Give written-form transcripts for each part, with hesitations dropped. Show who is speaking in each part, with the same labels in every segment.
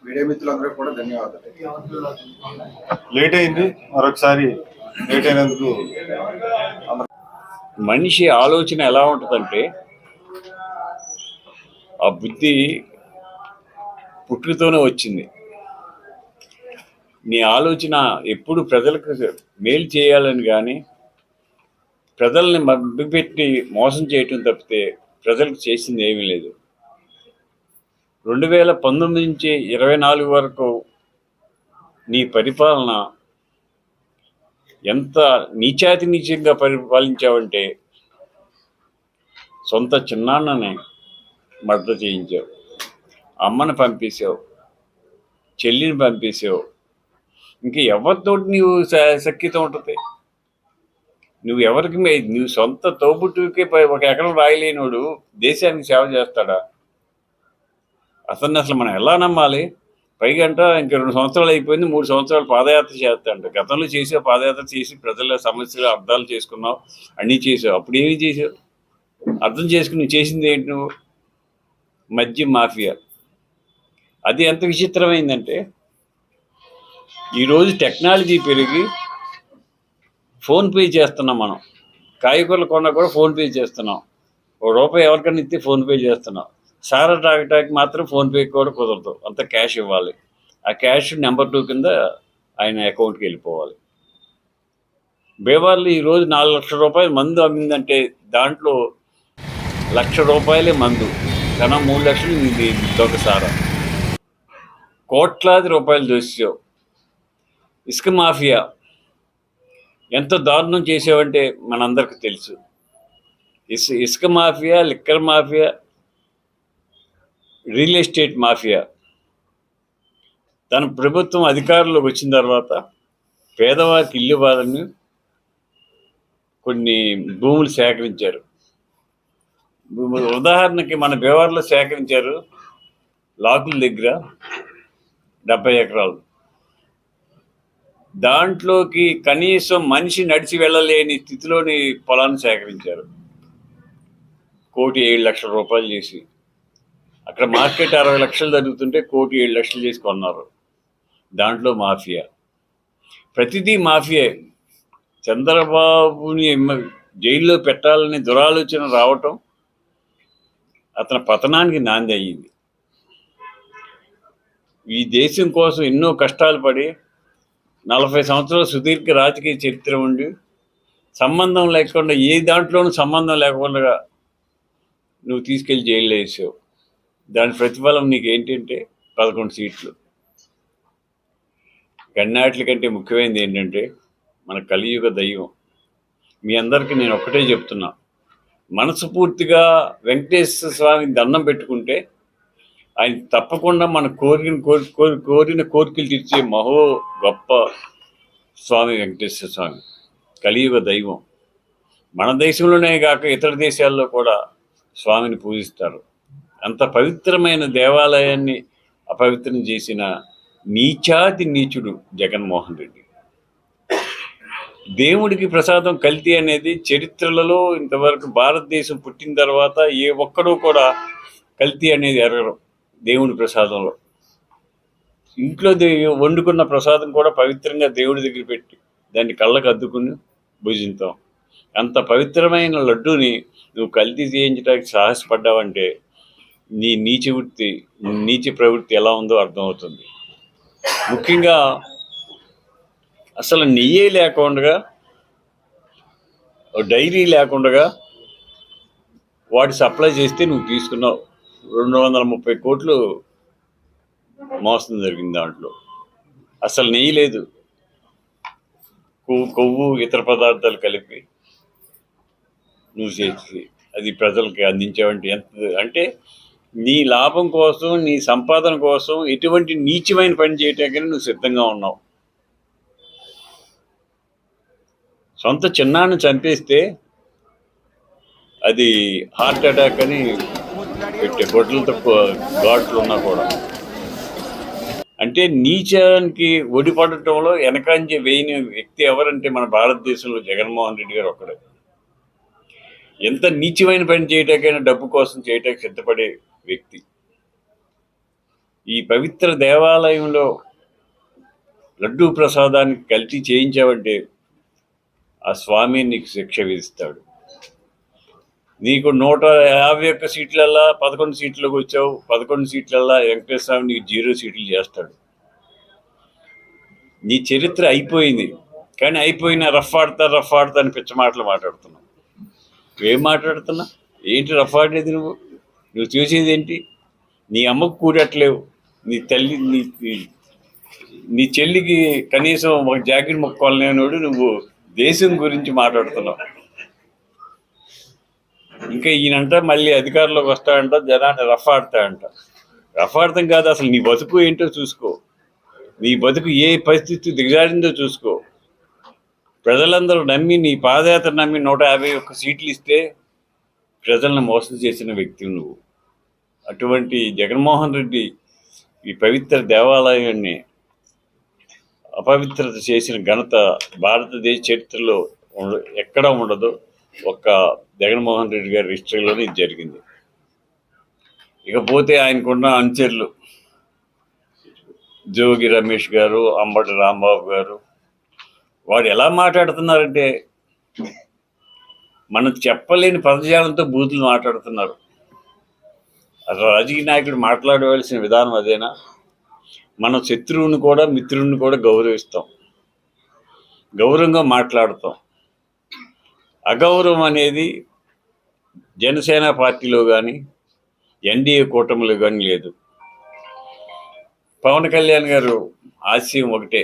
Speaker 1: Media మిత్రులందరూ కూడా ధన్యవాదాలు.
Speaker 2: లేట్ అయింది, మరొకసారి లేట్ అయినందుకు.
Speaker 3: మనిషి ఆలోచన ఎలా ఉంటుందంటే, ఆ బుద్ధి పుట్టుకతోనే వచ్చింది. నీ ఆలోచన ఎప్పుడు ప్రజలకు మేలు చేయాలని కానీ, ప్రజల్ని మభ్యపెట్టి మోసం చేయటం తప్పితే ప్రజలకు చేసింది ఏమీ లేదు. 2019 నుంచి 24 వరకు నీ పరిపాలన ఎంత నీచాతి నీచంగా పరిపాలించావంటే, సొంత చిన్నాన్నని మర్డర్ చేయించావు, అమ్మని పంపేసావు, చెల్లిని పంపేసావు. ఇంక ఎవరితో నీవు సఖ్యత ఉంటుంది? నువ్వు ఎవరికి నువ్వు సొంత తోబుట్టుకే ఒక ఎకరం రాయలేనోడు దేశానికి సేవ చేస్తాడా? అసలు మనం ఎలా నమ్మాలి? పైగంట ఇంక 2 సంవత్సరాలు అయిపోయింది, 3 సంవత్సరాలు పాదయాత్ర చేస్తాంట. గతంలో చేసావు, పాదయాత్ర చేసి ప్రజల సమస్యలు అర్థాలు చేసుకున్నావు, అన్నీ చేసావు. అప్పుడు ఏమి చేసావు? అర్థం చేసుకుని నువ్వు చేసింది ఏంటి? నువ్వు మద్యం మాఫియా. అది ఎంత విచిత్రమైందంటే, ఈరోజు టెక్నాలజీ పెరిగి ఫోన్పే చేస్తున్నాం. మనం కాయగూరలు కొన్నా కూడా ఫోన్పే చేస్తున్నాం. ₹1 ఎవరికైనా ఇస్తే ఫోన్పే చేస్తున్నాం. సారా తాగటానికి మాత్రం ఫోన్పే కూడా కుదరదు, అంత క్యాష్ ఇవ్వాలి. ఆ క్యాష్ నెంబర్ 2 కింద ఆయన అకౌంట్కి వెళ్ళిపోవాలి. బేవార్లు ఈరోజు ₹4,00,000 మందు అమ్మిందంటే దాంట్లో ₹1,00,000 మందు, కన్నా 3 లక్షలు ఇది దొంగ సారా. కోట్లాది రూపాయలు దోసావు. ఇసుక మాఫియా ఎంత దారుణం చేసావంటే మనందరికీ తెలుసు. ఇసుక mafia, liquor mafia, real estate mafia. తన ప్రభుత్వం అధికారంలోకి వచ్చిన తర్వాత పేదవారికి ఇల్లు ఇవ్వాలని కొన్ని భూములు సేకరించారు. ఉదాహరణకి మన బేవార్లో సేకరించారు, లాకుల దగ్గర 70 ఎకరాలు. దాంట్లోకి కనీసం మనిషి నడిచి వెళ్ళలేని స్థితిలోని పొలాన్ని సేకరించారు. ₹1,07,00,000 చేసి, అక్కడ మార్కెట్ 60 లక్షలు జరుగుతుంటే ₹1,07,00,000 చేసి కొన్నారు. దాంట్లో మాఫియా, ప్రతిదీ మాఫియా. చంద్రబాబుని జైల్లో పెట్టాలని దురాలోచన రావటం అతని పతనానికి నాంది అయ్యింది. ఈ దేశం కోసం ఎన్నో కష్టాలు పడి 40 సంవత్సరాల సుదీర్ఘ రాజకీయ చరిత్ర ఉండి, సంబంధం లేకుండా, ఏ దాంట్లోనూ సంబంధం లేకుండా నువ్వు తీసుకెళ్ళి జైల్లో వేసావు. దాని ప్రతిఫలం నీకు ఏంటంటే 11 సీట్లు. గన్నాట్ల కంటే ముఖ్యమైనది ఏంటంటే మన కలియుగ దైవం. మీ అందరికీ నేను ఒక్కటే చెప్తున్నా, మనస్ఫూర్తిగా వెంకటేశ్వర స్వామికి దండం పెట్టుకుంటే ఆయన తప్పకుండా మన కోరిన కోరికలు తీర్చే గొప్ప స్వామి వెంకటేశ్వర స్వామి, కలియుగ దైవం. మన దేశంలోనే కాక ఇతర దేశాల్లో కూడా స్వామిని పూజిస్తారు. అంత పవిత్రమైన దేవాలయాన్ని అపవిత్రం చేసిన నీచాతి నీచుడు జగన్మోహన్ రెడ్డి. దేవుడికి ప్రసాదం కల్తీ అనేది చరిత్రలలో ఇంతవరకు భారతదేశం పుట్టిన తర్వాత ఏ ఒక్కడూ కూడా కల్తీ అనేది ఎరగరు. దేవుడి ప్రసాదంలో ఇంట్లో వండుకున్న ప్రసాదం కూడా పవిత్రంగా దేవుడి దగ్గర పెట్టి దాన్ని కళ్ళకు అద్దుకుని భుజింతాం. అంత పవిత్రమైన లడ్డూని నువ్వు కల్తీ చేయించడానికి సాహసపడ్డావంటే నీ నీచ ప్రవృత్తి ఎలా ఉందో అర్థమవుతుంది. ముఖ్యంగా అసలు నెయ్యే లేకుండా, డైరీ లేకుండా వాటి సప్లై చేస్తే నువ్వు తీసుకున్నావు. 230 కోట్లు మోసం జరిగింది. దాంట్లో అసలు నెయ్యి లేదు, కొవ్వు ఇతర పదార్థాలు కలిపి నువ్వు చేసి అది ప్రజలకి అందించావంటే ఎంత అంటే, నీ లాభం కోసం, నీ సంపాదన కోసం ఎటువంటి నీచమైన పని చేయటానికి నువ్వు సిద్ధంగా ఉన్నావు. సొంత చిన్నాన్ని చంపేస్తే అది హార్ట్ అటాక్ అని పెట్టే గొడ్లతో ఘాట్లు ఉన్నా కూడా, అంటే నీచానికి ఒడిపడటంలో వెనకంజ వేయని వ్యక్తి ఎవరంటే మన భారతదేశంలో జగన్మోహన్ రెడ్డి గారు ఒక్కడే. ఎంత నీచమైన పని చేయటానికైనా డబ్బు కోసం చేయటానికి సిద్ధపడే వ్యక్తి. ఈ పవిత్ర దేవాలయంలో లడ్డూ ప్రసాదానికి కల్తీ చేయించావంటే ఆ స్వామి నీకు శిక్ష విధిస్తాడు. నీకు 151 సీట్లల్లా 11 సీట్లకు వచ్చావు. 11 సీట్లల్లా వెంకటేశ్వర స్వామి నీకు 0 సీట్లు చేస్తాడు. నీ చరిత్ర అయిపోయింది. కానీ అయిపోయినా రఫ్ ఆడతా అని పిచ్చ మాటలు మాట్లాడుతున్నావు. ఏం మాట్లాడుతున్నా? ఏంటి రఫ్ ఆడేది? నువ్వు చూసేది ఏంటి? నీ అమ్మకు కూడట్లేవు. నీ తల్లి నీ చెల్లికి కనీసం ఒక జాకెట్ మొక్కోవాలనేవాడు నువ్వు దేశం గురించి మాట్లాడుతున్నావు. ఇంకా ఈయనంట మళ్ళీ అధికారంలోకి వస్తాడంట, జనాన్ని రఫ్ ఆడతాడంట. రఫ్ ఆడతాం కాదు, అసలు నీ బతుకు ఏంటో చూసుకో. నీ బతుకు ఏ పరిస్థితి దిగజారిందో చూసుకో. ప్రజలందరూ నమ్మి, నీ పాదయాత్ర నమ్మి 151 సీట్లు ఇస్తే ప్రజలను మోసం చేసిన వ్యక్తి నువ్వు. అటువంటి జగన్మోహన్ రెడ్డి ఈ పవిత్ర దేవాలయాన్ని అపవిత్రత చేసిన ఘనత భారతదేశ చరిత్రలో ఎక్కడా ఉండదు. ఒక్క జగన్మోహన్ రెడ్డి గారి హిస్టరీలోనే ఇది జరిగింది. ఇకపోతే ఆయనకున్న అనుచరులు జోగి రమేష్ గారు, అంబటి రాంబాబు గారు, వాడు ఎలా మాట్లాడుతున్నారంటే మనం చెప్పలేని పదజాలంతో బూతులు మాట్లాడుతున్నారు. అసలు రాజకీయ నాయకుడు మాట్లాడవలసిన విధానం అదేనా? మనం శత్రువుని కూడా మిత్రుడిని కూడా గౌరవిస్తాం, గౌరవంగా మాట్లాడతాం. అగౌరవం అనేది జనసేన పార్టీలో కానీ ఎన్డీఏ కూటమిలో కానీ లేదు. పవన్ కళ్యాణ్ గారు ఆశయం ఒకటే,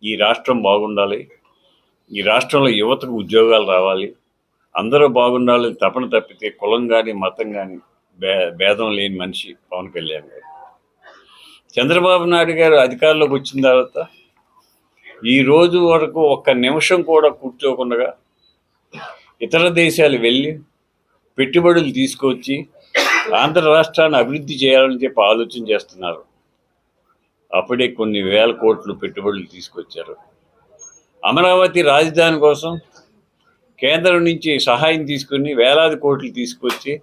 Speaker 3: ఈ రాష్ట్రం బాగుండాలి, ఈ రాష్ట్రంలో యువతకు ఉద్యోగాలు రావాలి, అందరూ బాగుండాలని తపన తప్పితే కులం కానీ మతం కానీ భేదం లేని మనిషి పవన్ కళ్యాణ్ గారు. చంద్రబాబు నాయుడు గారు అధికారంలోకి వచ్చిన తర్వాత ఈ రోజు వరకు ఒక్క నిమిషం కూడా కూర్చోకుండా ఇతర దేశాలు వెళ్ళి పెట్టుబడులు తీసుకొచ్చి ఆంధ్ర రాష్ట్రాన్ని అభివృద్ధి చేయాలని చెప్పి ఆలోచన చేస్తున్నారు. అప్పుడే కొన్ని వేల కోట్లు పెట్టుబడులు తీసుకొచ్చారు. అమరావతి రాజధాని కోసం కేంద్రం నుంచి సహాయం తీసుకుని వేలాది కోట్లు తీసుకొచ్చి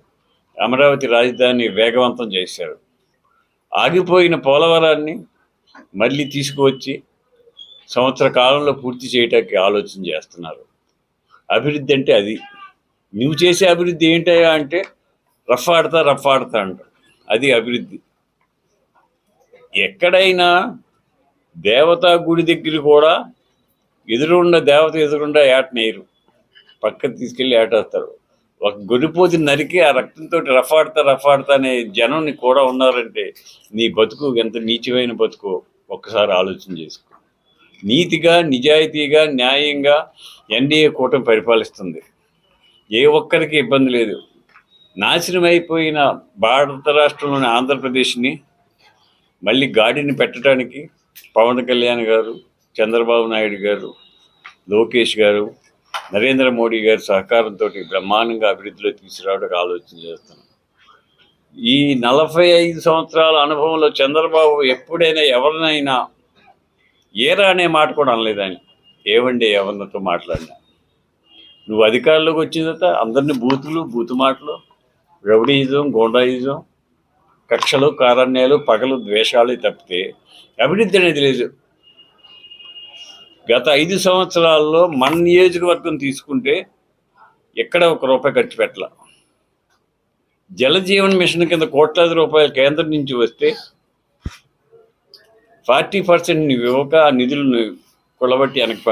Speaker 3: అమరావతి రాజధాని వేగవంతం చేశారు. ఆగిపోయిన పోలవరాన్ని మళ్ళీ తీసుకువచ్చి సంవత్సర కాలంలో పూర్తి చేయడానికి ఆలోచన చేస్తున్నారు. అభివృద్ధి అంటే అది. నువ్వు చేసే అభివృద్ధి ఏంటయ్యా అంటే రఫ్ ఆడతా అంట. అది అభివృద్ధి. ఎక్కడైనా దేవతా గుడి దగ్గర కూడా దేవత ఎదురుండా ఏటనేయరు, పక్కన తీసుకెళ్ళి ఏటేస్తారు. ఒక గొర్రెపోతుని నరికి ఆ రక్తంతో రఫ్ ఆడతా అనే జనం కూడా ఉన్నారంటే నీ బతుకు ఎంత నీచమైన బతుకో ఒక్కసారి ఆలోచన చేసుకో. నీతిగా, నిజాయితీగా, న్యాయంగా ఎన్డీఏ కూటమి పరిపాలిస్తుంది. ఏ ఒక్కరికి ఇబ్బంది లేదు. నాశనం అయిపోయిన భారత రాష్ట్రంలోని ఆంధ్రప్రదేశ్ని మళ్ళీ గాడిని పెట్టడానికి పవన్ కళ్యాణ్ గారు, చంద్రబాబు నాయుడు గారు, లోకేష్ గారు, నరేంద్ర మోడీ గారి సహకారంతో బ్రహ్మాండంగా అభివృద్ధిలో తీసుకురావడానికి ఆలోచన చేస్తున్నాం. ఈ 45 సంవత్సరాల అనుభవంలో చంద్రబాబు ఎప్పుడైనా ఎవరినైనా ఏరా అనే మాట కూడా అనలేదని. ఏవండి ఎవరితో మాట్లాడినా నువ్వు అధికారంలోకి వచ్చిన తర్వాత అందరినీ బూతు మాటలు, రౌడీయిజం, గోండాయిజం, కక్షలు, కారణ్యాలు, పగలు, ద్వేషాలు తప్పితే అభివృద్ధి అనేది లేదు. గత 5 సంవత్సరాల్లో మన నియోజకవర్గం తీసుకుంటే ఎక్కడ ₹1 ఖర్చు పెట్టాల. జలజీవన్ మిషన్ కింద కోట్లాది రూపాయలు కేంద్రం నుంచి వస్తే 40% నువ్వు ఇవ్వక ఆ నిధులను కొలబట్టి వెనక్కి